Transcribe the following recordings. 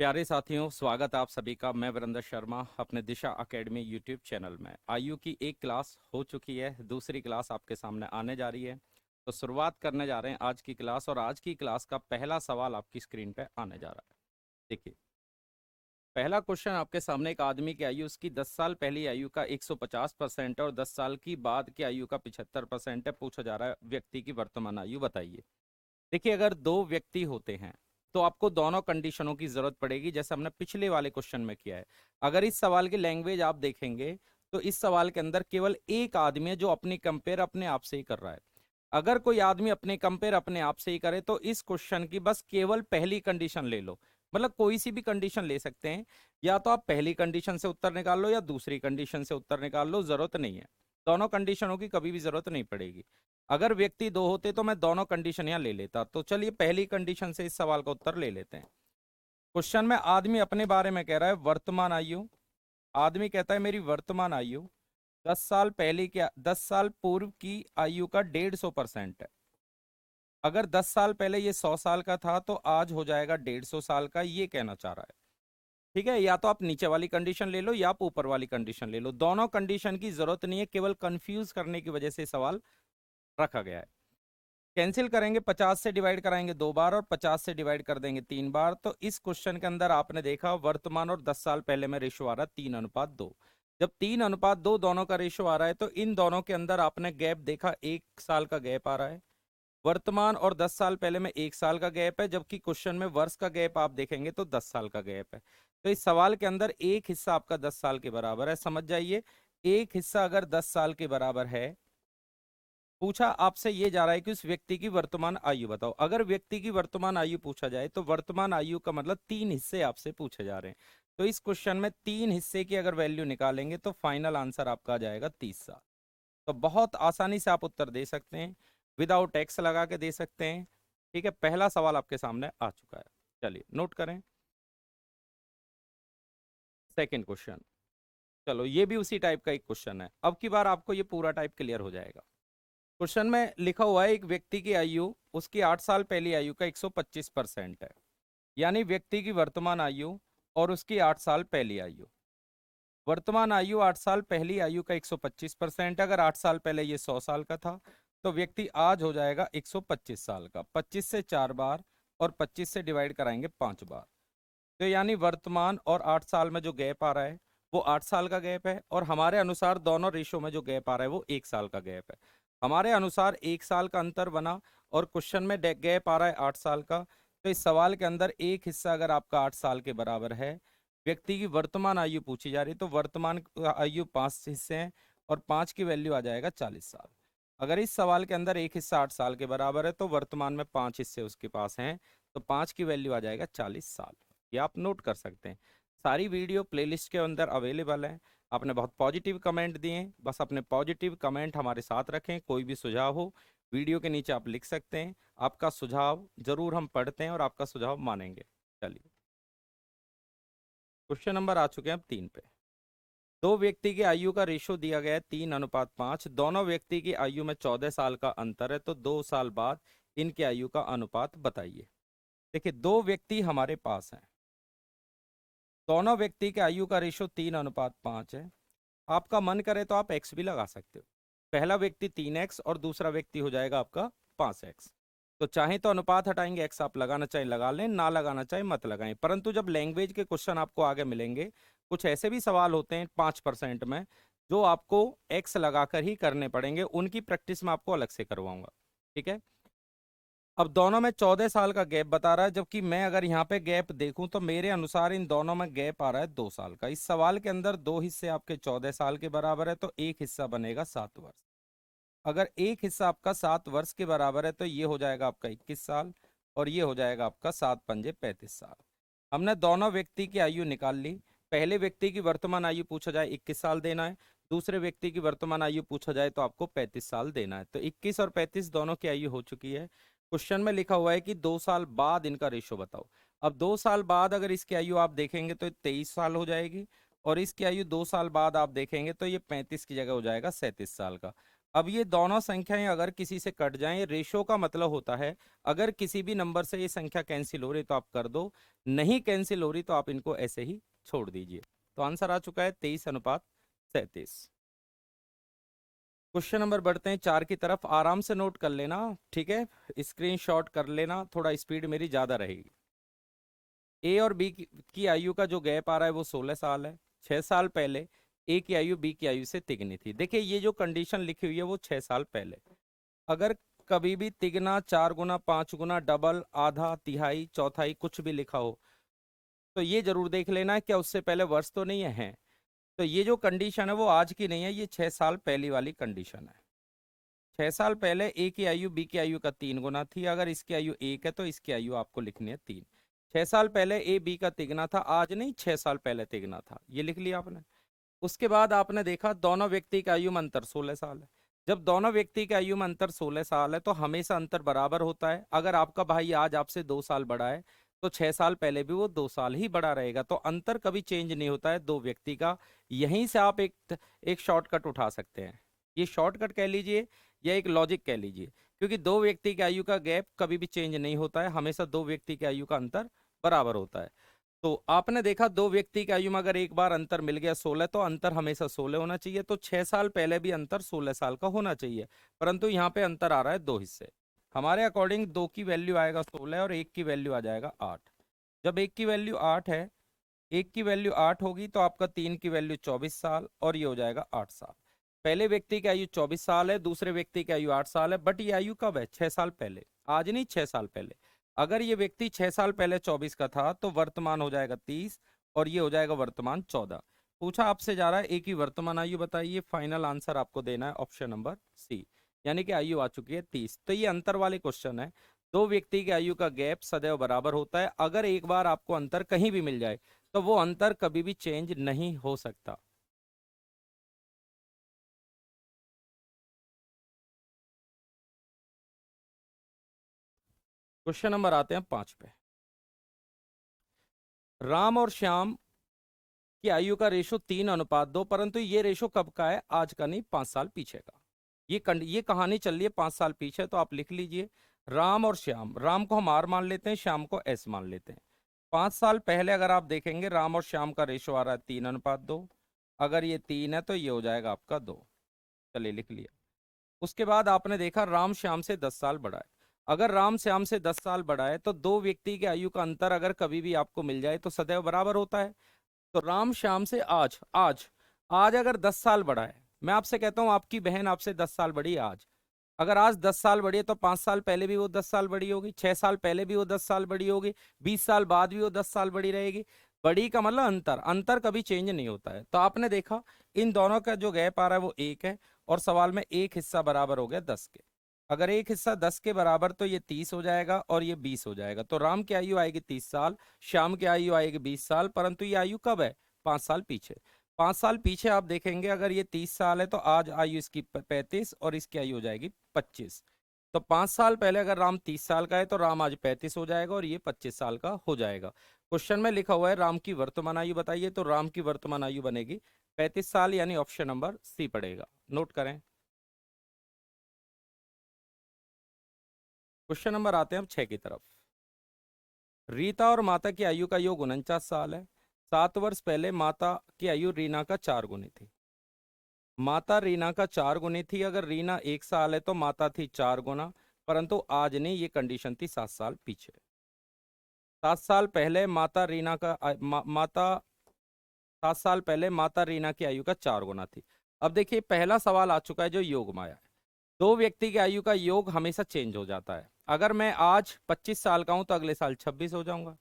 प्यारे साथियों, स्वागत है आप सभी का। मैं वीरेंद्र शर्मा अपने दिशा एकेडमी यूट्यूब चैनल में। आयु की एक क्लास हो चुकी है, दूसरी क्लास आपके सामने आने जा रही है। तो शुरुआत करने जा रहे हैं आज की क्लास, और आज की क्लास का पहला सवाल आपकी स्क्रीन पे आने जा रहा है। देखिए, पहला क्वेश्चन आपके सामने। एक आदमी की आयु उसकी 10 साल पहली आयु का 150% है और 10 साल की बाद की आयु का 75% है। पूछा जा रहा है व्यक्ति की वर्तमान आयु बताइए। देखिए, अगर दो व्यक्ति होते हैं तो आपको दोनों कंडीशनों की जरूरत पड़ेगी, जैसे हमने पिछले वाले क्वेश्चन में किया है। अगर इस सवाल की लैंग्वेज आप देखेंगे तो इस सवाल के अंदर केवल एक आदमी है जो अपनी कंपेयर अपने आप से ही कर रहा है। अगर कोई आदमी अपने कंपेयर अपने आप से ही करे तो इस क्वेश्चन की बस केवल पहली कंडीशन ले लो। मतलब कोई सी भी कंडीशन ले सकते हैं, या तो आप पहली कंडीशन से उत्तर निकाल लो या दूसरी कंडीशन से उत्तर निकाल लो, जरूरत नहीं है। दोनों कंडीशनों की कभी भी जरूरत नहीं पड़ेगी। अगर व्यक्ति दो होते तो मैं दोनों कंडीशन यहाँ ले लेता। तो चलिए पहली कंडीशन से इस सवाल का उत्तर ले लेते हैं। क्वेश्चन में आदमी अपने बारे में कह रहा है वर्तमान आयु। आदमी कहता है मेरी वर्तमान आयु 10 साल पहले की 10 साल पूर्व की आयु का 150% है। अगर 10 साल पहले ये 100 साल का था तो आज हो जाएगा 150 साल का, ये कहना चाह रहा है। ठीक है, या तो आप नीचे वाली कंडीशन ले लो या आप ऊपर वाली कंडीशन ले लो, दोनों कंडीशन की जरूरत नहीं है, केवल कंफ्यूज करने की वजह से सवाल रखा गया है। कैंसिल करेंगे, 50 से डिवाइड कराएंगे 2 बार और 50 से डिवाइड कर देंगे 3 बार। तो इस क्वेश्चन के अंदर आपने देखा वर्तमान और 10 साल पहले में रेशो आ रहा है 3:2। जब 3:2 दोनों का रेशो आ रहा है तो इन दोनों के अंदर आपने गैप देखा, 1 साल का गैप आ रहा है। वर्तमान और 10 साल पहले में 1 साल का गैप है, जबकि क्वेश्चन में वर्ष का गैप आप देखेंगे तो 10 साल का गैप है। तो इस सवाल के अंदर एक हिस्सा आपका 10 साल के बराबर है, समझ जाइए। एक हिस्सा अगर 10 साल के बराबर है, पूछा आपसे ये जा रहा है कि उस व्यक्ति की वर्तमान आयु बताओ। अगर व्यक्ति की वर्तमान आयु पूछा जाए तो वर्तमान आयु का मतलब 3 हिस्से आपसे पूछे जा रहे हैं। तो इस क्वेश्चन में 3 हिस्से की अगर वैल्यू निकालेंगे तो फाइनल आंसर आपका आ जाएगा 30 साल। तो बहुत आसानी से आप उत्तर दे सकते हैं, विदाउट एक्स लगा के दे सकते हैं। ठीक है, पहला सवाल आपके सामने आ चुका है। चलिए नोट करें सेकेंड क्वेश्चन। चलो, ये भी उसी टाइप का एक क्वेश्चन है। अब की बार आपको ये पूरा टाइप क्लियर हो जाएगा। क्वेश्चन में लिखा हुआ है एक व्यक्ति की आयु उसकी 8 साल पहली आयु का 125% है। यानी व्यक्ति की वर्तमान आयु और उसकी 8 साल पहली आयु। वर्तमान आयु 8 साल पहली आयु का 125%। अगर 8 साल पहले ये 100 साल का था तो व्यक्ति आज हो जाएगा 125 साल का। 25 से 4 बार और 25 से डिवाइड कराएंगे 5 बार। तो यानी वर्तमान और 8 साल में जो गैप आ रहा है वो 8 साल का गैप है, और हमारे अनुसार दोनों रेशो में जो गैप आ रहा है वो 1 साल का गैप है। हमारे अनुसार 1 साल का अंतर बना और क्वेश्चन में गैप आ रहा है 8 साल का। तो इस सवाल के अंदर एक हिस्सा अगर आपका 8 साल के बराबर है, व्यक्ति की वर्तमान आयु पूछी जा रही है, तो वर्तमान आयु 5 हिस्से हैं और 5 की वैल्यू आ जाएगा 40 साल। अगर इस सवाल के अंदर एक हिस्सा 8 साल के बराबर है तो वर्तमान में 5 हिस्से उसके पास हैं, तो 5 की वैल्यू आ जाएगा 40 साल। ये आप नोट कर सकते हैं। सारी वीडियो प्लेलिस्ट के अंदर अवेलेबल है। आपने बहुत पॉजिटिव कमेंट दिए हैं, बस अपने पॉजिटिव कमेंट हमारे साथ रखें। कोई भी सुझाव हो वीडियो के नीचे आप लिख सकते हैं। आपका सुझाव जरूर हम पढ़ते हैं और आपका सुझाव मानेंगे। चलिए, क्वेश्चन नंबर आ चुके हैं अब 3 पे। दो व्यक्ति की आयु का रेशो दिया गया है 3:5। दोनों व्यक्ति की आयु में 14 साल का अंतर है, तो 2 साल बाद इनकी आयु का अनुपात बताइए। देखिए, दो व्यक्ति हमारे पास हैं, दोनों व्यक्ति के आयु का रेशो 3:5 है। आपका मन करे तो आप एक्स भी लगा सकते हो। पहला व्यक्ति 3x और दूसरा व्यक्ति हो जाएगा आपका 5x। तो चाहे तो अनुपात हटाएंगे, एक्स आप लगाना चाहे लगा लें, ना लगाना चाहे मत लगाएं। परंतु जब लैंग्वेज के क्वेश्चन आपको आगे मिलेंगे, कुछ ऐसे भी सवाल होते हैं 5% में जो आपको एक्स लगाकर ही करने पड़ेंगे। उनकी प्रैक्टिस मैं आपको अलग से करवाऊंगा। ठीक है, अब दोनों में 14 साल का गैप बता रहा है, जबकि मैं अगर यहाँ पे गैप देखूं तो मेरे अनुसार इन दोनों में गैप आ रहा है 2 साल का। इस सवाल के अंदर दो हिस्से आपके 14 साल के बराबर है, तो एक हिस्सा बनेगा 7 वर्ष। अगर एक हिस्सा आपका 7 वर्ष के बराबर है तो ये हो जाएगा आपका 21 साल, और ये हो जाएगा आपका 7×5 = 35 साल। हमने दोनों व्यक्ति की आयु निकाल ली। पहले व्यक्ति की वर्तमान आयु पूछा जाए 21 साल देना है, दूसरे व्यक्ति की वर्तमान आयु पूछा जाए तो आपको 35 साल देना है। तो 21 और 35 दोनों की आयु हो चुकी है। क्वेश्चन में लिखा हुआ है कि 2 साल बाद इनका रेशो बताओ। अब 2 साल बाद अगर इसकी आयु आप देखेंगे तो 23 साल हो जाएगी, और इसकी आयु 2 साल बाद आप देखेंगे तो ये 35 की जगह हो जाएगा 37 साल का। अब ये दोनों संख्याएं अगर किसी से कट जाएं, रेशो का मतलब होता है अगर किसी भी नंबर से ये संख्या कैंसिल हो रही तो आप कर दो, नहीं कैंसिल हो रही तो आप इनको ऐसे ही छोड़ दीजिए। तो आंसर आ चुका है 23:37। क्वेश्चन नंबर बढ़ते हैं 4 की तरफ, आराम से नोट कर लेना, ठीक है, स्क्रीनशॉट कर लेना, थोड़ा स्पीड मेरी ज्यादा रहेगी। ए और बी की आयु का जो गैप आ रहा है वो 16 साल है। 6 साल पहले ए की आयु बी की आयु से तिगनी थी। देखिए ये जो कंडीशन लिखी हुई है वो 6 साल पहले। अगर कभी भी तिगना, 4 गुना, 5 गुना, डबल, आधा, तिहाई, चौथाई कुछ भी लिखा हो तो ये जरूर देख लेना है क्या उससे पहले वर्ष तो नहीं है। तो ये जो कंडीशन है वो आज की नहीं है, ये 6 साल पहली वाली कंडीशन है। 6 साल पहले ए की आयु बी की आयु का 3 गुना थी। अगर इसकी आयु 1 है तो इसकी आयु आपको लिखनी है 3। 6 साल पहले ए बी का तिगना था, आज नहीं, 6 साल पहले तिगना था, ये लिख लिया आपने। उसके बाद आपने देखा दोनों व्यक्ति का आयु में अंतर 16 साल है। जब दोनों व्यक्ति के आयु में अंतर 16 साल है तो हमेशा अंतर बराबर होता है। अगर आपका भाई आज आपसे 2 साल बड़ा है तो 6 साल पहले भी वो 2 साल ही बड़ा रहेगा। तो अंतर कभी चेंज नहीं होता है दो व्यक्ति का। यहीं से आप एक शॉर्टकट उठा सकते हैं। ये शॉर्टकट कह लीजिए या एक लॉजिक कह लीजिए, क्योंकि दो व्यक्ति की आयु का गैप कभी भी चेंज नहीं होता है, हमेशा दो व्यक्ति की आयु का अंतर बराबर होता है। तो आपने देखा दो व्यक्ति की आयु में अगर एक बार अंतर मिल गया 16, तो अंतर हमेशा 16 होना चाहिए। तो 6 साल पहले भी अंतर 16 साल का होना चाहिए, परंतु यहाँ पे अंतर आ रहा है 2 हिस्से। हमारे अकॉर्डिंग 2 की वैल्यू आएगा 16 और 1 की वैल्यू आ जाएगा 8। जब 1 की वैल्यू 8 है, 1 की वैल्यू 8 होगी तो आपका 3 की वैल्यू 24 साल और ये हो जाएगा 8 साल। पहले व्यक्ति की आयु 24 साल है, दूसरे व्यक्ति की आयु 8 साल है, बट ये आयु कब है? 6 साल पहले, आज नहीं, 6 साल पहले। अगर ये व्यक्ति 6 साल पहले 24 का था तो वर्तमान हो जाएगा 30 और ये हो जाएगा वर्तमान 14। पूछा आपसे जा रहा है एक ही वर्तमान आयु बताइए, फाइनल आंसर आपको देना है ऑप्शन नंबर सी, यानी कि आयु आ चुकी है 30। तो ये अंतर वाले क्वेश्चन है। दो व्यक्ति की आयु का गैप सदैव बराबर होता है। अगर एक बार आपको अंतर कहीं भी मिल जाए तो वो अंतर कभी भी चेंज नहीं हो सकता। क्वेश्चन नंबर आते हैं 5 पे। राम और श्याम की आयु का रेशो 3:2, परंतु ये रेशो कब का है? आज का नहीं, 5 साल पीछे का। ये कहानी चल रही है 5 साल पीछे। तो आप लिख लीजिए राम और श्याम, राम को हम आर मान लेते हैं, श्याम को एस मान लेते हैं। 5 साल पहले अगर आप देखेंगे राम और श्याम का रेशो आ रहा है 3:2। अगर ये 3 है तो ये हो जाएगा आपका 2। चलिए लिख लिया। उसके बाद आपने देखा राम श्याम से 10 साल बड़ा है। अगर राम श्याम से 10 साल बड़ा है तो दो व्यक्ति के आयु का अंतर अगर कभी भी आपको मिल जाए तो सदैव बराबर होता है। तो राम श्याम से आज आज आज अगर 10 साल बड़ा है, मैं आपसे कहता हूं आपकी बहन आपसे 10 साल बड़ी है आज। अगर आज 10 साल बड़ी है तो 5 साल पहले भी वो 10 साल बड़ी होगी, 6 साल पहले भी वो 10 साल बड़ी होगी, 20 साल बाद भी वो 10 साल बड़ी रहेगी। बड़ी का मतलब अंतर, अंतर कभी चेंज नहीं होता है। तो आपने देखा इन दोनों का जो गैप आ रहा है वो 1 है और सवाल में एक हिस्सा बराबर हो गया 10 के। अगर एक हिस्सा 10 के बराबर तो ये 30 हो जाएगा और ये 20 हो जाएगा। तो राम की आयु आएगी 30 साल, श्याम की आयु आएगी 20 साल, परंतु ये आयु कब है? 5 साल पीछे। 5 साल पीछे आप देखेंगे अगर ये 30 साल है तो आज आयु इसकी 35 और इसकी आयु हो जाएगी 25। तो 5 साल पहले अगर राम 30 साल का है तो राम आज 35 हो जाएगा और ये 25 साल का हो जाएगा। क्वेश्चन में लिखा हुआ है राम की वर्तमान आयु बताइए, तो राम की वर्तमान आयु बनेगी 35 साल, यानी ऑप्शन नंबर सी पड़ेगा। नोट करें। क्वेश्चन नंबर आते हैं अब 6 की तरफ। रीता और माता की आयु का योग 49 साल है। 7 वर्ष पहले माता की आयु रीना का 4 गुनी थी। माता रीना का 4 गुनी थी। अगर रीना 1 साल है तो माता थी 4 गुना, परंतु आज नहीं, ये कंडीशन थी 7 साल पीछे। 7 साल पहले माता रीना का माता 7 साल पहले माता रीना की आयु का 4 गुना थी। अब देखिए पहला सवाल आ चुका है जो योग माया है। दो व्यक्ति की आयु का योग हमेशा चेंज हो जाता है। अगर मैं आज 25 साल का हूं तो अगले साल 26 हो जाऊंगा।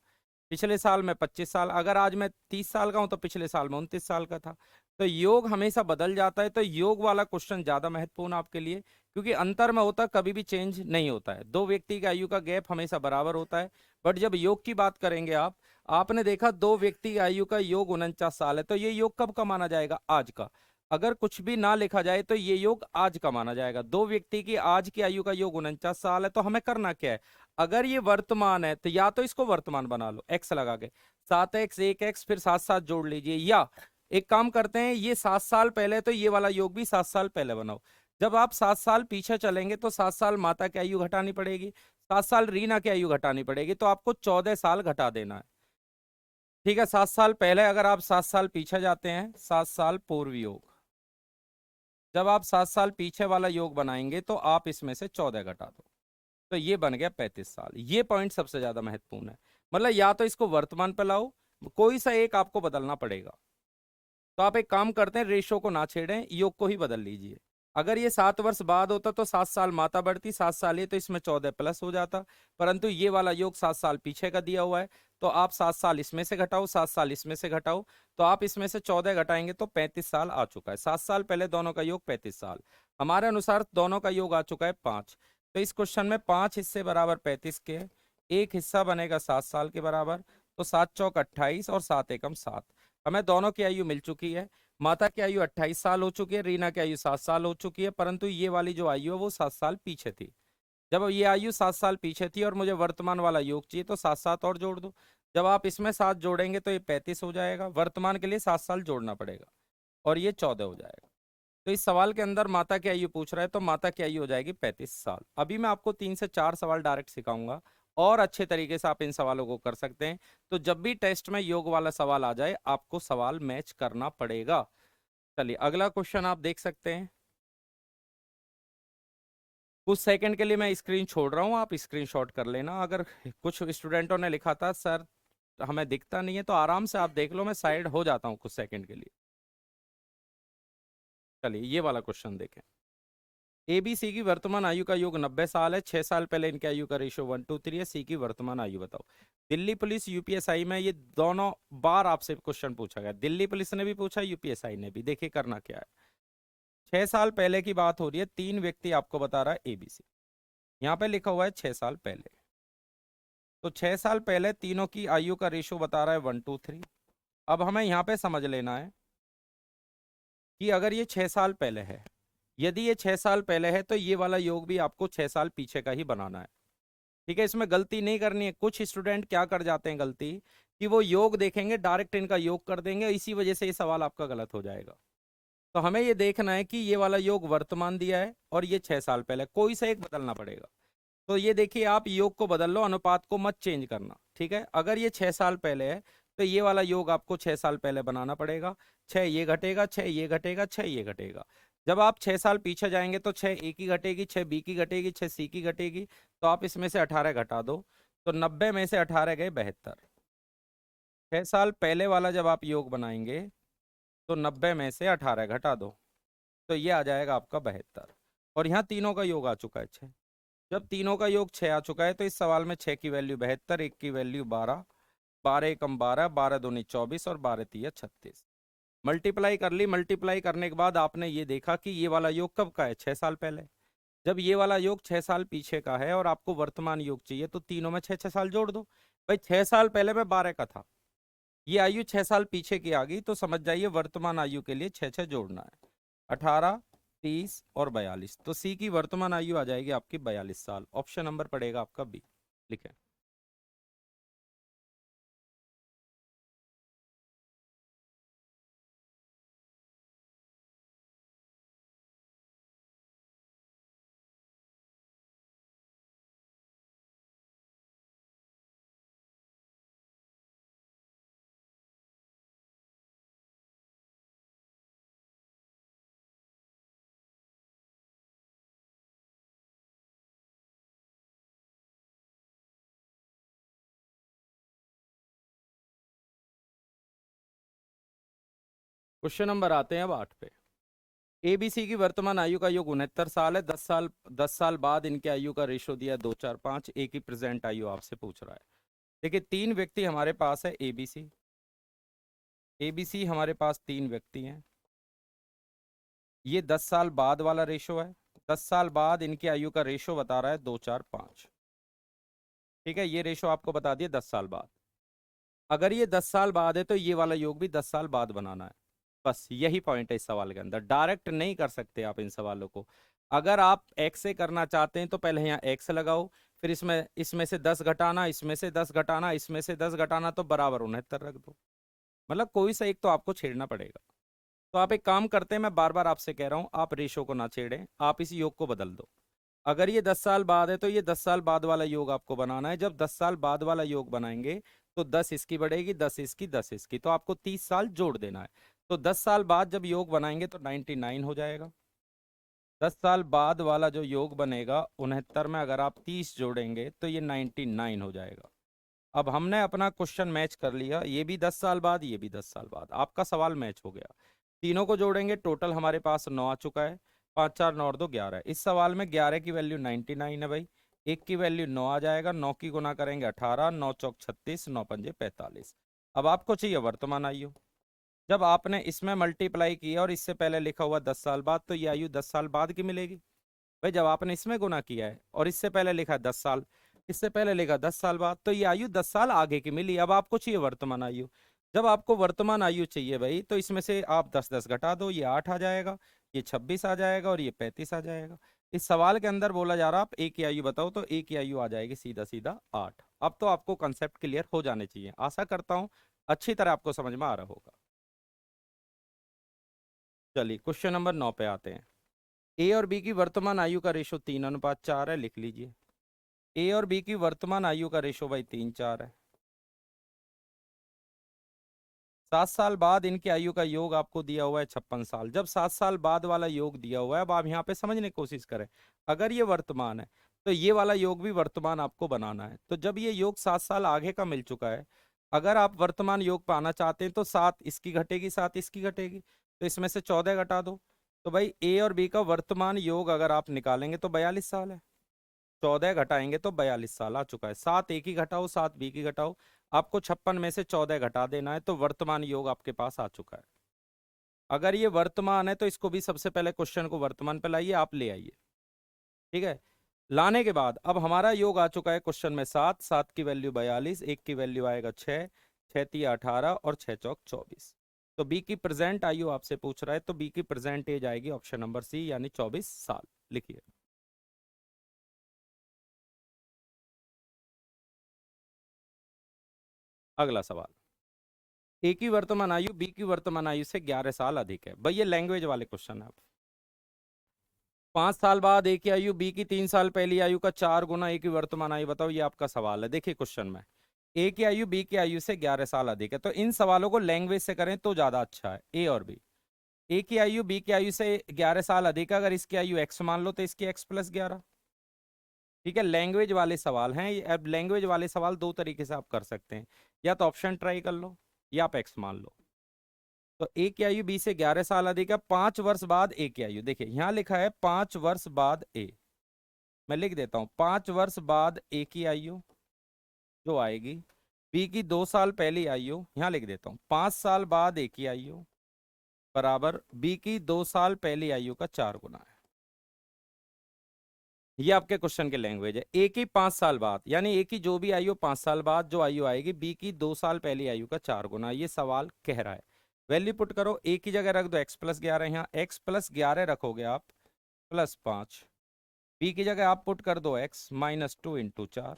पिछले साल मैं 25 साल, अगर आज मैं 30 साल का हूं तो पिछले साल मैं 29 साल का था। तो योग हमेशा बदल जाता है। तो योग वाला क्वेश्चन ज्यादा महत्वपूर्ण आपके लिए, क्योंकि अंतर में होता कभी भी चेंज नहीं होता है। दो व्यक्ति की आयु का गैप हमेशा बराबर होता है। बट जब योग की बात करेंगे आपने देखा दो व्यक्ति की आयु का योग 49 साल है, तो ये योग कब का माना जाएगा? आज का। अगर कुछ भी ना लिखा जाए तो ये योग आज का माना जाएगा। दो व्यक्ति की आज की आयु का योग 49 साल है, तो हमें करना क्या है? अगर ये वर्तमान है तो या तो इसको वर्तमान बना लो एक्स लगा के, 7x 1x फिर 7 7 जोड़ लीजिए, या एक काम करते हैं ये 7 साल पहले तो ये वाला योग भी 7 साल पहले बनाओ। जब आप 7 साल पीछे चलेंगे तो 7 साल माता की आयु घटानी पड़ेगी, 7 साल रीना की आयु घटानी पड़ेगी, तो आपको 14 साल घटा देना है। ठीक है, 7 साल पहले अगर आप 7 साल पीछे जाते हैं, 7 साल पूर्व योग, जब आप 7 साल पीछे वाला योग बनाएंगे तो आप इसमें से 14 घटा दो, तो ये बन गया 35 साल। ये पॉइंट सबसे ज्यादा महत्वपूर्ण है। मतलब या तो इसको वर्तमान पे लाओ, कोई सा एक आपको बदलना पड़ेगा। तो आप एक काम करते हैं, रेशो को ना छेड़ें, योग को ही बदल लीजिए। अगर ये 7 वर्ष बाद होता तो 7 साल माता बढ़ती, 7 साल ये, तो इसमें 14 प्लस हो जाता। परंतु ये वाला योग 7 साल पीछे का दिया हुआ है, तो आप 7 साल इसमें से घटाओ, 7 साल इसमें से घटाओ, तो आप इसमें से 14 घटाएंगे तो 35 साल आ चुका है। 7 साल पहले दोनों का योग 35 साल, हमारे अनुसार दोनों का योग आ चुका है 5। तो इस क्वेश्चन में 5 हिस्से बराबर 35 के, एक हिस्सा बनेगा 7 साल के बराबर, तो 7 चौक 28 और 7 एकम 7। हमें दोनों की आयु मिल चुकी है। माता की आयु 28 साल हो चुकी है, रीना की आयु 7 साल हो चुकी है, परंतु ये वाली जो आयु है वो 7 साल पीछे थी। जब ये आयु 7 साल पीछे थी और मुझे वर्तमान वाला योग चाहिए, तो 7 7 और जोड़ दो। जब आप इसमें 7 जोड़ेंगे तो ये 35 हो जाएगा, वर्तमान के लिए 7 साल जोड़ना पड़ेगा, और ये 14 हो जाएगा। तो इस सवाल के अंदर माता की आयु पूछ रहा है, तो माता की आयु हो जाएगी 35 साल। अभी मैं आपको 3 से 4 सवाल डायरेक्ट सिखाऊंगा, और अच्छे तरीके से आप इन सवालों को कर सकते हैं। तो जब भी टेस्ट में योग वाला सवाल आ जाए, आपको सवाल मैच करना पड़ेगा। चलिए अगला क्वेश्चन आप देख सकते हैं। कुछ सेकंड के लिए मैं स्क्रीन छोड़ रहा हूं, आप स्क्रीनशॉट कर लेना। अगर कुछ स्टूडेंटों ने लिखा था सर हमें दिखता नहीं है, तो आराम से आप देख लो, मैं साइड हो जाता हूं कुछ सेकंड के लिए। चलिए ये वाला क्वेश्चन देखें। एबीसी की वर्तमान आयु का योग 90 साल है, 6 साल पहले इनकी आयु का रेशो 1:3 है। सी की वर्तमान आयु बताओ। दिल्ली पुलिस यूपीएसआई में ये दोनों बार आपसे क्वेश्चन पूछा गया, दिल्ली पुलिस ने भी पूछा, यूपीएसआई ने भी। देखिए करना क्या है, 6 साल पहले की बात हो रही है, 3 व्यक्ति आपको बता रहा है एबीसी, यहाँ पे लिखा हुआ है 6 साल पहले। तो 6 साल पहले तीनों की आयु का रेशो बता रहा है 1:3। अब हमें यहाँ पे समझ लेना है कि अगर ये 6 साल पहले है, यदि ये 6 साल पहले है, तो ये वाला योग भी आपको 6 साल पीछे का ही बनाना है। ठीक है, इसमें गलती नहीं करनी है। कुछ स्टूडेंट क्या कर जाते हैं गलती, कि वो योग देखेंगे डायरेक्ट इनका योग कर देंगे, इसी वजह से ये सवाल आपका गलत हो जाएगा। तो हमें ये देखना है कि ये वाला योग वर्तमान दिया है और ये 6 साल पहले, कोई सा एक बदलना पड़ेगा। तो ये देखिए, आप योग को बदल लो, अनुपात को मत चेंज करना। ठीक है, अगर ये 6 साल पहले है, तो ये वाला योग आपको 6 साल पहले बनाना पड़ेगा। 6 ये घटेगा, 6 ये घटेगा, 6 ये घटेगा। जब आप 6 साल पीछे जाएंगे तो 6 ए की घटेगी, 6 बी की घटेगी, 6 सी की घटेगी, तो आप इसमें से 18 घटा दो, तो 90 में से 18 गए 72। 6 साल पहले वाला जब आप योग बनाएंगे तो 90 में से 18 घटा दो, तो ये आ जाएगा आपका 72। और यहाँ तीनों का योग आ चुका है 6। जब तीनों का योग 6 आ चुका है, तो इस सवाल में 6 की वैल्यू 72, 1 की वैल्यू 12, 12 एकम 12, 12 दूनी 24 और 12 तिया 36। मल्टीप्लाई कर ली, मल्टीप्लाई करने के बाद आपने ये देखा कि ये वाला योग कब का है, 6 साल पहले। जब ये वाला योग 6 साल पीछे का है और आपको वर्तमान योग चाहिए, तो तीनों में 6 6 साल जोड़ दो। भाई 6 साल पहले में 12 का था, ये आयु 6 साल पीछे की आ गई, तो समझ जाइए वर्तमान आयु के लिए 6 6 जोड़ना है, 18, 30 और 42। तो सी की वर्तमान आयु आ जाएगी आपकी 42 साल। ऑप्शन नंबर पड़ेगा आपका बी। लिखें। क्वेश्चन नंबर आते हैं अब 8 पे। एबीसी की वर्तमान आयु का योग 69 साल है, 10 साल बाद इनकी आयु का रेशो दिया 2 4 5। ए की प्रेजेंट आयु आपसे पूछ रहा है। देखिए 3 व्यक्ति हमारे पास है, एबीसी। एबीसी हमारे पास 3 व्यक्ति हैं। ये 10 साल बाद वाला रेशो है, 10 साल बाद इनकी आयु का रेशो बता रहा है 2 4 5। ठीक है, ये रेशो आपको बता दिया 10 साल बाद। अगर ये 10 साल बाद है, तो ये वाला योग भी 10 साल बाद बनाना है। बस यही पॉइंट है इस सवाल के अंदर, डायरेक्ट नहीं कर सकते आप इन सवालों को। अगर आप एक्स से करना चाहते हैं, तो पहले यहाँ एक्स लगाओ, फिर इसमें से 10 घटाना, इसमें से 10 घटाना, इसमें से 10 घटाना, तो बराबर 69 रख दो। मतलब कोई सा एक तो आपको छेड़ना पड़ेगा। तो आप एक काम करते हैं, मैं बार बार आपसे कह रहा हूं, आप रेशो को ना छेड़ें, आप इस योग को बदल दो। अगर ये 10 साल बाद है तो ये 10 साल बाद वाला योग आपको बनाना है। जब 10 साल बाद वाला योग बनाएंगे तो 10 इसकी बढ़ेगी, 10 इसकी, 10 इसकी, तो आपको 30 साल जोड़ देना है। तो 10 साल बाद जब योग बनाएंगे तो 99 हो जाएगा। 10 साल बाद वाला जो योग बनेगा 69 में अगर आप 30 जोड़ेंगे तो ये 99 हो जाएगा। अब हमने अपना क्वेश्चन मैच कर लिया, ये भी 10 साल बाद, ये भी 10 साल बाद, आपका सवाल मैच हो गया। तीनों को जोड़ेंगे, टोटल हमारे पास 9 आ चुका है। 5 4 9 और 2 11। इस सवाल में 11 की वैल्यू 99 है भाई, एक की वैल्यू 9 आ जाएगा, 9 की गुना करेंगे 18, 9 चौक 36, 9 पंजे 45। अब आपको चाहिए वर्तमान आयु। जब आपने इसमें मल्टीप्लाई किया और इससे पहले लिखा हुआ 10 साल बाद, तो ये आयु 10 साल बाद की मिलेगी। भाई जब आपने इसमें गुना किया है और इससे पहले लिखा है 10 साल, इससे पहले लिखा 10 साल बाद, तो ये आयु 10 साल आगे की मिली। अब आपको चाहिए वर्तमान आयु। जब आपको वर्तमान आयु चाहिए भाई, तो इसमें से आप 10 10 घटा दो, ये 8 आ जाएगा, ये 26 आ जाएगा और ये 35 आ जाएगा। इस सवाल के अंदर बोला जा रहा, आप एक की आयु बताओ, तो एक की आयु आ जाएगी सीधा सीधा 8। अब तो आपको कंसेप्ट क्लियर हो जाने चाहिए, आशा करता हूं अच्छी तरह आपको समझ में आ रहा होगा। चलिए क्वेश्चन नंबर 9 पे आते हैं। ए और बी की वर्तमान आयु का रेशो 3:4 है, लिख लीजिए। ए और बी की वर्तमान आयु का रेशो भाई 3:4 है। 7 साल बाद इनकी आयु का योग आपको दिया हुआ है 56 साल। जब 7 साल बाद वाला योग दिया हुआ है, अब आप यहाँ पे समझने की कोशिश करें। अगर ये वर्तमान है तो ये वाला योग भी वर्तमान आपको बनाना है। तो जब ये योग 7 साल आगे का मिल चुका है, अगर आप वर्तमान योग पाना चाहते हैं तो 7 इसकी घटेगी, 7 इसकी घटेगी, तो इसमें से 14 घटा दो। तो भाई ए और बी का वर्तमान योग अगर आप निकालेंगे तो 42 साल है। 14 घटाएंगे तो 42 साल आ चुका है। 7 ए की घटाओ, 7 बी की घटाओ, आपको 56 में से 14 घटा देना है, तो वर्तमान योग आपके पास आ चुका है। अगर ये वर्तमान है तो इसको भी सबसे पहले क्वेश्चन को वर्तमान पे लाइए, आप ले आइए। ठीक है, लाने के बाद अब हमारा योग आ चुका है क्वेश्चन में 7, 7 की वैल्यू 42, एक की वैल्यू आएगा 6, 6 तिया 18 और 6 चौक 24। तो बी की प्रेजेंट आयु आपसे पूछ रहा है, तो बी की प्रेजेंट एज आएगी ऑप्शन नंबर सी, यानी 24 साल। लिखिए अगला सवाल। ए की वर्तमान आयु बी की वर्तमान आयु से 11 साल अधिक है। भाई ये लैंग्वेज वाले क्वेश्चन है। आप 5 साल बाद ए की आयु बी की 3 साल पहली आयु का 4 गुना ए की वर्तमान आयु बताओ, ये आपका सवाल है। देखिए क्वेश्चन में ए की आयु बी की आयु से 11 साल अधिक है, तो इन सवालों को लैंग्वेज से करें तो ज्यादा अच्छा है। ए और बी, ए की आयु बी की आयु से 11 साल अधिक है, अगर इसकी आयु एक्स मान लो तो इसकी एक्स प्लस 11। ठीक है, लैंग्वेज वाले सवाल हैं ये। अब लैंग्वेज वाले सवाल दो तरीके से आप कर सकते हैं, या तो ऑप्शन ट्राई कर लो या आप एक्स मान लो। तो ए की आयु बी से 11 साल अधिक है, 5 वर्ष बाद ए की आयु, देखिए यहां लिखा है 5 वर्ष बाद ए, मैं लिख देता हूं 5 वर्ष बाद ए की आयु जो आएगी, बी की 2 साल पहली आयु, यहां लिख देता हूं 5 साल बाद ए की आयु बराबर बी की 2 साल पहली आयु का 4 गुना है। ये आपके क्वेश्चन की लैंग्वेज है। ए की 5 साल बाद, यानी ए की जो भी आयु 5 साल बाद जो आयु आएगी, बी की 2 साल पहली आयु का 4 गुना, ये सवाल कह रहा है। वैल्यू पुट करो, ए की जगह रख दो एक्स प्लस 11, यहाँ एक्स प्लस 11 रखोगे आप प्लस 5, बी की जगह आप पुट कर दो एक्स -2 × 4।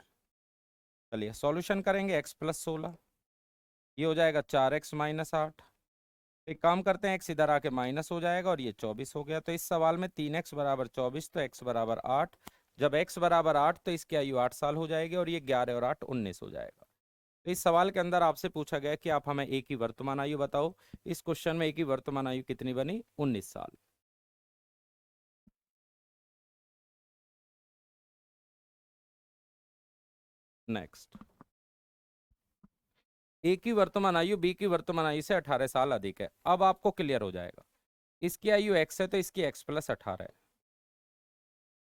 चलिए सॉल्यूशन करेंगे, एक्स प्लस 16, ये हो जाएगा 4x - 8। एक काम करते हैं, एक्स इधर आके माइनस हो जाएगा और ये 24 हो गया। तो इस सवाल में 3x बराबर 24, तो x बराबर 8। जब x बराबर 8 तो इसकी आयु 8 साल हो जाएगी, और ये 11 और 8 19 हो जाएगा। तो इस सवाल के अंदर आपसे पूछा गया कि आप हमें ए की वर्तमान आयु बताओ। इस क्वेश्चन में ए की वर्तमान आयु कितनी बनी? 19 साल। नेक्स्ट, ए की वर्तमान आयु बी की वर्तमान आयु से 18 साल अधिक है। अब आपको क्लियर हो जाएगा, इसकी आयु x है तो इसकी x प्लस 18 है,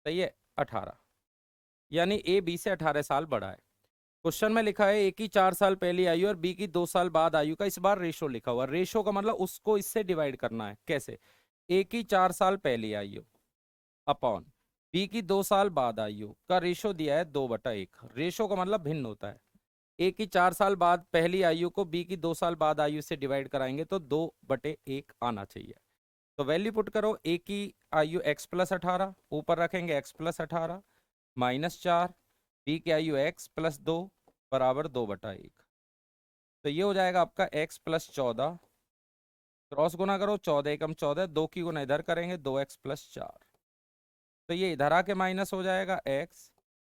सही है 18, यानी ए बी से 18 साल बड़ा है। क्वेश्चन में लिखा है ए की 4 साल पहली आयु और बी की 2 साल बाद आयु का, इस बार रेशो लिखा हुआ। रेशो का मतलब उसको इससे डिवाइड करना है। कैसे? ए की 4 साल पहली आयु अपॉन बी की 2 साल बाद आयु का रेशो दिया है 2/1। रेशो का मतलब भिन्न होता है। ए की 4 साल बाद पहली आयु को बी की 2 साल बाद आयु से डिवाइड कराएंगे तो 2/1 आना चाहिए। तो वैल्यू पुट करो, ए की आयु x प्लस 18, ऊपर रखेंगे x प्लस 18 -4, बी की आयु x प्लस 2 बराबर 2/1। तो ये हो जाएगा आपका x प्लस 14 क्रॉस गुना करो, 14 एकम 14, 2 की गुना इधर करेंगे 2x+4, तो ये इधर आके माइनस हो जाएगा x,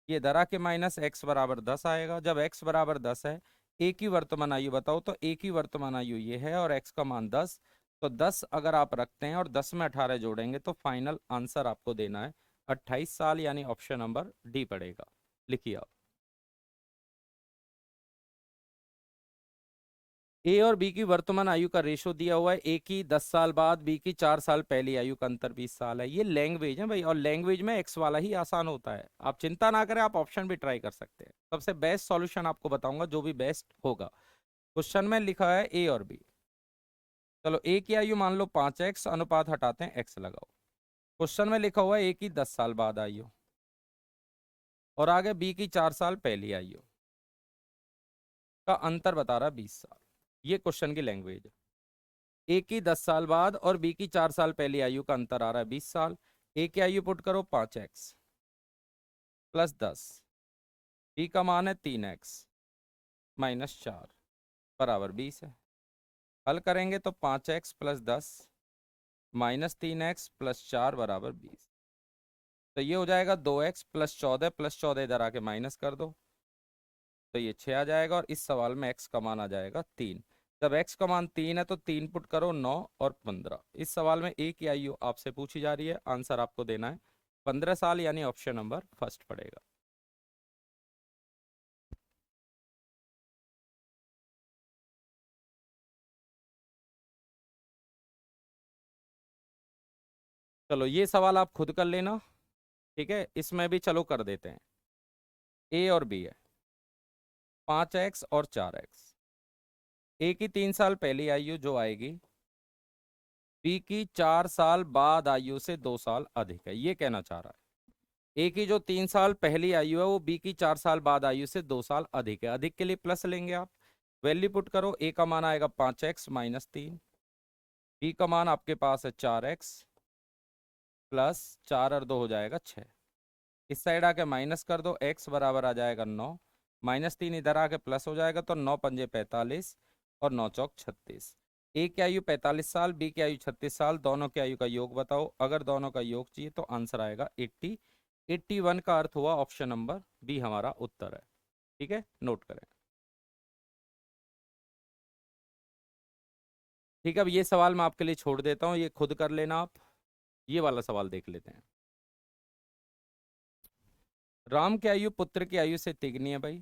ये इधर आके माइनस x बराबर 10 आएगा। जब x बराबर 10 है, a की वर्तमान आयु बताओ, तो a की वर्तमान आयु ये है और x का मान 10, तो 10 अगर आप रखते हैं और 10 में 18 जोड़ेंगे तो फाइनल आंसर आपको देना है 28 साल, यानी ऑप्शन नंबर डी पड़ेगा। लिखिए आप। ए और बी की वर्तमान आयु का रेशो दिया हुआ है, ए की 10 साल बाद, बी की 4 साल पहली आयु का अंतर 20 साल है। ये लैंग्वेज है भाई, और लैंग्वेज में एक्स वाला ही आसान होता है। आप चिंता ना करें, आप ऑप्शन भी ट्राई कर सकते हैं। सबसे बेस्ट सॉल्यूशन आपको बताऊंगा जो भी बेस्ट होगा। क्वेश्चन में लिखा है ए और बी। चलो, ए की आयु मान लो 5x, अनुपात हटाते हैं x लगाओ। क्वेश्चन में लिखा हुआ है ए की 10 साल बाद आयु, और आगे बी की 4 साल पहली आयु का अंतर बता रहा है 20 साल। ये क्वेश्चन की लैंग्वेज है। ए की 10 साल बाद और बी की 4 साल पहली आयु का अंतर आ रहा है 20 साल। ए की आयु पुट करो 5x प्लस 10, बी का मान है 3x माइनस 4 बराबर 20 है। हल करेंगे तो 5x plus 10 minus 3x plus 4 बराबर 20, तो ये हो जाएगा 2x प्लस 14 इधर आके माइनस कर दो, तो ये 6 आ जाएगा, और इस सवाल में x का मान आ जाएगा 3। जब x का मान 3 है तो 3 पुट करो 9 और 15। इस सवाल में a की आयु आपसे पूछी जा रही है, आंसर आपको देना है 15 साल, यानी ऑप्शन नंबर फर्स्ट पड़ेगा। चलो, ये सवाल आप खुद कर लेना, ठीक है। इसमें भी चलो कर देते हैं। ए और बी है, 5x और 4x। ए की 3 साल पहली आयु जो आएगी, बी की 4 साल बाद आयु से 2 साल अधिक है, ये कहना चाह रहा है। ए की जो 3 साल पहली आयु है वो बी की 4 साल बाद आयु से 2 साल अधिक है। अधिक के लिए प्लस लेंगे आप, वैल्यू पुट करो। ए का मान आएगा 5x माइनस 3, बी का मान आपके पास है 4x प्लस 4 और 2 हो जाएगा 6। इस साइड आके माइनस कर दो, x बराबर आ जाएगा 9, माइनस 3 इधर आके प्लस हो जाएगा, तो 9 पंजे 45 और 9 चौक 36। ए की आयु 45 साल, बी की आयु 36 साल, दोनों की आयु का योग बताओ। अगर दोनों का योग चाहिए तो आंसर आएगा 80। 81 का अर्थ हुआ ऑप्शन नंबर बी हमारा उत्तर है। ठीक है, नोट करें। ठीक है, अब ये सवाल मैं आपके लिए छोड़ देता हूँ, ये खुद कर लेना आप। ये वाला सवाल देख लेते हैं। राम की आयु पुत्र की आयु से तिगनी है भाई।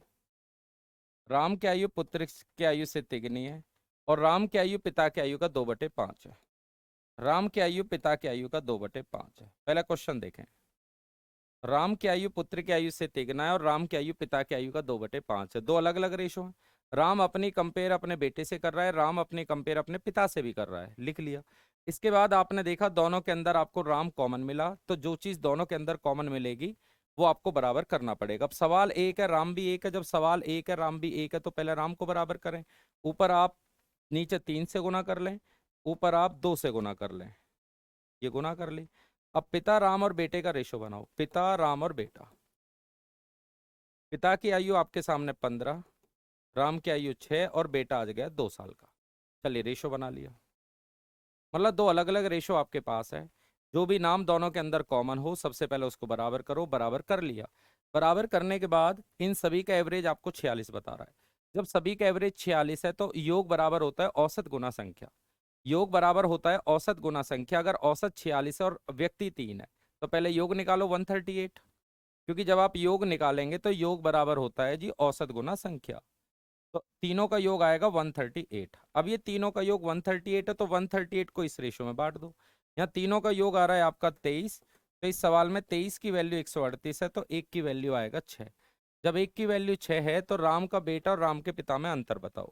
राम की आयु पुत्र की आयु से तिगनी है, और राम की आयु पिता की आयु का 2/5 है। राम की आयु पिता की आयु का 2/5 है। पहला क्वेश्चन देखें। राम की आयु पुत्र की आयु से तिगना है और राम की आयु पिता की आयु का 2/5 है। दो अलग अलग रेशो है। राम अपनी कंपेयर अपने बेटे से कर रहा है, राम अपनी कंपेयर अपने पिता से भी कर रहा है, लिख लिया। इसके बाद आपने देखा दोनों के अंदर आपको राम कॉमन मिला, तो जो चीज दोनों के अंदर कॉमन मिलेगी वो आपको बराबर करना पड़ेगा। अब सवाल एक है, राम भी एक है। जब सवाल एक है, राम भी एक है, तो पहले राम को बराबर करें। ऊपर आप नीचे 3 से गुना कर लें, ऊपर आप 2 से गुना कर लें, ये गुना कर ली। अब पिता राम और बेटे का रेशो बनाओ। पिता राम और बेटा। पिता की आयु आपके सामने 15, राम की आयु 6 और बेटा आ गया 2 साल का। चलिए, रेशो बना लिया। मतलब दो अलग अलग रेशो आपके पास है। जो भी नाम दोनों के अंदर कॉमन हो सबसे पहले उसको बराबर करो। बराबर कर लिया। बराबर करने के बाद इन सभी का एवरेज आपको 46 बता रहा है। जब सभी का एवरेज 46 है तो योग बराबर होता है औसत गुना संख्या। योग बराबर होता है औसत गुना संख्या। अगर औसत 46 है और व्यक्ति 3 है तो पहले योग निकालो 138, क्योंकि जब आप योग निकालेंगे तो योग बराबर होता है जी औसत गुना संख्या। तो तीनों का योग आएगा 138। अब ये तीनों का योग 138 है तो 138 को इस रेशो में बांट दो। यहाँ तीनों का योग आ रहा है आपका 23, तो इस सवाल में 23 की वैल्यू 138 है, तो एक की वैल्यू आएगा 6। जब एक की वैल्यू 6 है तो राम का बेटा और राम के पिता में अंतर बताओ।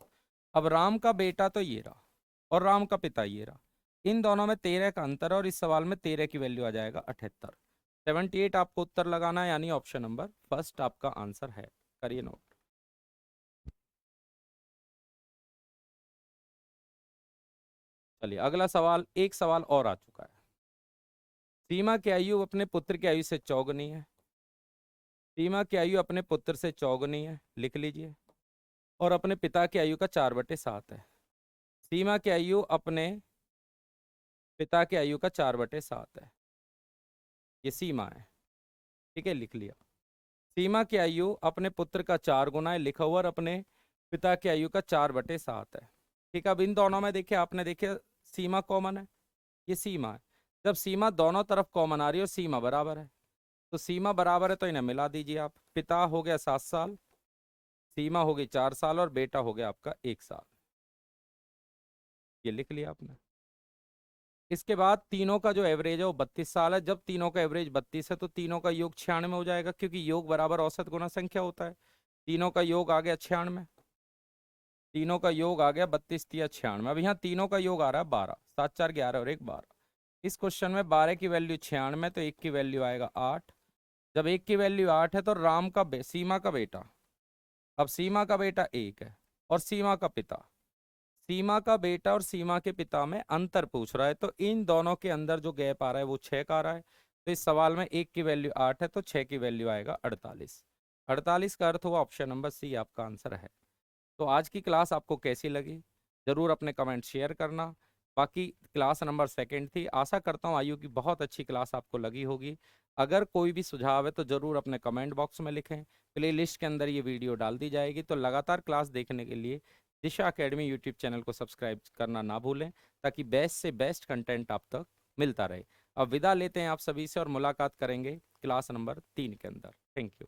अब राम का बेटा तो ये रहा और राम का पिता ये रहा, इन दोनों में 13 का अंतर है, और इस सवाल में 13 की वैल्यू आ जाएगा 78। 78 आपको उत्तर लगाना है, यानी ऑप्शन नंबर फर्स्ट आपका आंसर है। करिए नोट। चलिए, अगला सवाल, एक सवाल और आ चुका है। सीमा की आयु अपने पुत्र की आयु से चौगुनी है। सीमा की आयु अपने पुत्र से चौगुनी है, लिख लीजिए, और अपने पिता की आयु का 4/7 है। सीमा की आयु अपने पिता की आयु का 4/7 है, ये सीमा है। ठीक है, लिख लिया। सीमा की आयु अपने पुत्र का 4 गुना है, लिखा हुआ, और अपने पिता की आयु का 4/7 है। ठीक है, अब इन दोनों में देखिए, आपने देखिए सीमा कॉमन है, ये सीमा है। जब सीमा दोनों तरफ कॉमन आ रही है और सीमा बराबर है, तो सीमा बराबर है तो इन्हें मिला दीजिए आप। पिता हो गया 7 साल, सीमा हो गई 4 साल, और बेटा हो गया आपका 1 साल। ये लिख लिया आपने। इसके बाद तीनों का जो एवरेज है वो 32 साल है। जब तीनों का एवरेज 32 है तो तीनों का योग 96 हो जाएगा, क्योंकि योग बराबर औसत गुना संख्या होता है। तीनों का योग आ गया 96, तीनों का योग आ गया 32×3 = 96। अब यहाँ तीनों का योग आ रहा है 12, 7×4 = 11 और 1 12। इस क्वेश्चन में 12 की वैल्यू 96, तो 1 की वैल्यू आएगा 8। जब 1 की वैल्यू 8 है तो राम का सीमा का बेटा, अब सीमा का बेटा 1 है और सीमा का पिता, सीमा का बेटा और सीमा के पिता में अंतर पूछ रहा है, तो इन दोनों के अंदर जो गैप आ रहा है वो 6 का आ रहा है। तो इस सवाल में 1 की वैल्यू 8 है तो 6 की वैल्यू आएगा 48। 48 का अर्थ हुआ ऑप्शन नंबर सी आपका आंसर है। तो आज की क्लास आपको कैसी लगी, जरूर अपने कमेंट शेयर करना। बाकी क्लास नंबर 2 थी, आशा करता हूँ आयु की बहुत अच्छी क्लास आपको लगी होगी। अगर कोई भी सुझाव है तो जरूर अपने कमेंट बॉक्स में लिखें, प्ले लिस्ट के अंदर ये वीडियो डाल दी जाएगी। तो लगातार क्लास देखने के लिए दिशा एकेडमी यूट्यूब चैनल को सब्सक्राइब करना ना भूलें, ताकि बेस्ट से बेस्ट कंटेंट आप तक मिलता रहे। अब विदा लेते हैं आप सभी से और मुलाकात करेंगे क्लास नंबर 3 के अंदर। Thank you.